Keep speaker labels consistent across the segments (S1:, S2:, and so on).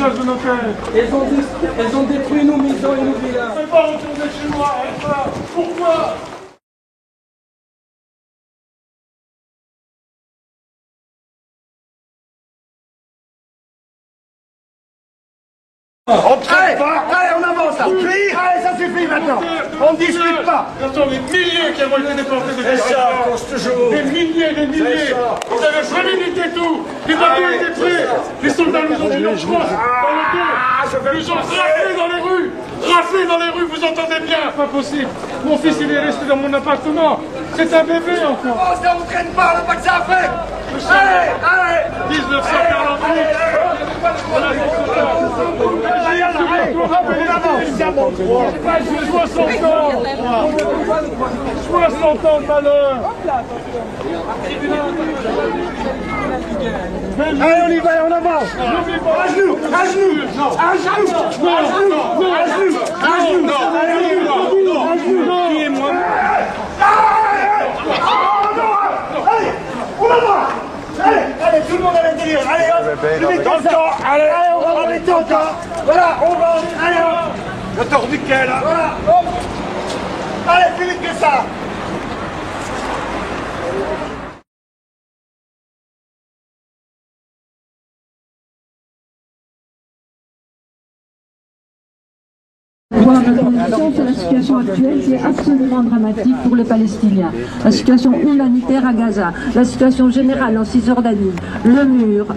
S1: affichage de nos terres.
S2: Elles ont détruit nos maisons et nos villages.
S1: Je ne peux pas retourner chez moi. Pourquoi?
S3: Allez, on avance là. Allez, ça suffit maintenant. On ne discute pas.
S1: Ce sont des milliers qui ont été déportés de
S3: C'est ça, cause toujours.
S1: Des milliers, des milliers. Vous avez prémédité tout. Les bateaux étaient prêts. Les soldats nous ont dit non, France, dans le dos. Ils ont raflé dans les rues. Raflé dans les rues, vous entendez bien. Pas possible. Mon fils, il est resté dans mon appartement. C'est un bébé encore.
S3: Oh, ça vous traîne pas, on n'a pas que ça à faire. Allez.
S1: 1948. J'ai 60 ans. 60 ans de malheur.
S3: Allez, on y va, on avance. À genoux.
S1: Qui est moi?
S3: Allez, on avance. Allez, tout le monde à l'intérieur. Allez, hop. Dans le temps. Allez, on va remettre encore. Voilà, on va. Allez, hop. Le tourniquet, là. Voilà, hop. Allez, plus vite que ça.
S4: Voir notre position sur la situation actuelle qui est absolument dramatique pour les Palestiniens. La situation humanitaire à Gaza, la situation générale en Cisjordanie, le mur,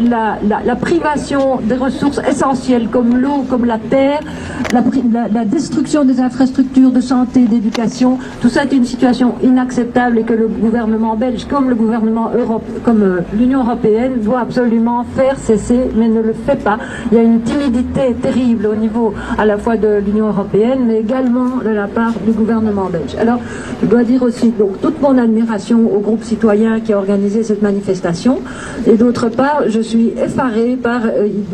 S4: la privation des ressources essentielles comme l'eau, comme la terre, la destruction des infrastructures de santé, d'éducation, tout ça est une situation inacceptable et que le gouvernement belge comme le gouvernement comme l'Union européenne doit absolument faire cesser, mais ne le fait pas. Il y a une timidité terrible au niveau à la fois de l'Union européenne, mais également de la part du gouvernement belge. Alors, je dois dire aussi donc toute mon admiration au groupe citoyen qui a organisé cette manifestation, et d'autre part, je suis effarée par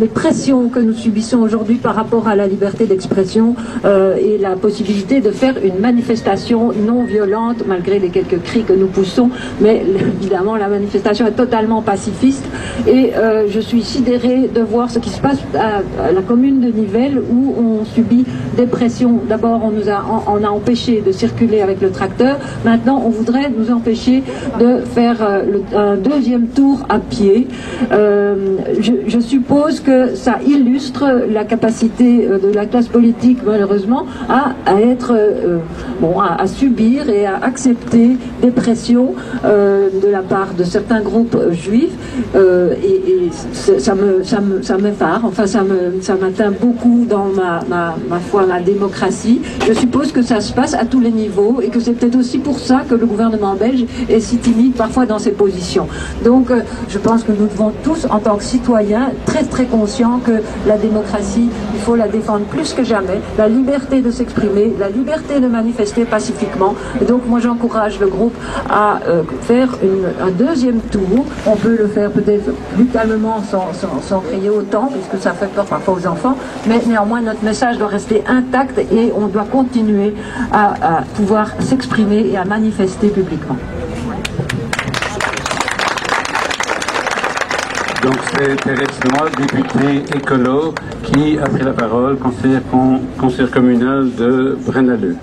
S4: les pressions que nous subissons aujourd'hui par rapport à la liberté d'expression et la possibilité de faire une manifestation non violente, malgré les quelques cris que nous poussons, mais évidemment la manifestation est totalement pacifiste, et je suis sidérée de voir ce qui se passe à la commune de Nivelles, où on subit des pressions. D'abord, on a empêché de circuler avec le tracteur. Maintenant, on voudrait nous empêcher de faire un deuxième tour à pied. Je suppose que ça illustre la capacité de la classe politique, malheureusement, à subir et à accepter des pressions de la part de certains groupes juifs. Et ça m'effare. Enfin, ça m'atteint beaucoup dans ma foi, la démocratie. Je suppose que ça se passe à tous les niveaux et que c'est peut-être aussi pour ça que le gouvernement belge est si timide parfois dans ses positions. Donc je pense que nous devons tous, en tant que citoyens, très très conscients que la démocratie, il faut la défendre plus que jamais, la liberté de s'exprimer, la liberté de manifester pacifiquement. Et donc moi j'encourage le groupe à faire un deuxième tour. On peut le faire peut-être plus calmement sans crier autant, puisque ça fait peur parfois aux enfants, mais néanmoins notre message doit rester intact et on doit continuer à pouvoir s'exprimer et à manifester publiquement.
S5: Donc c'est Thérèse Noy, députée écolo, qui a pris la parole, conseillère communale de Braine-l'Alleud.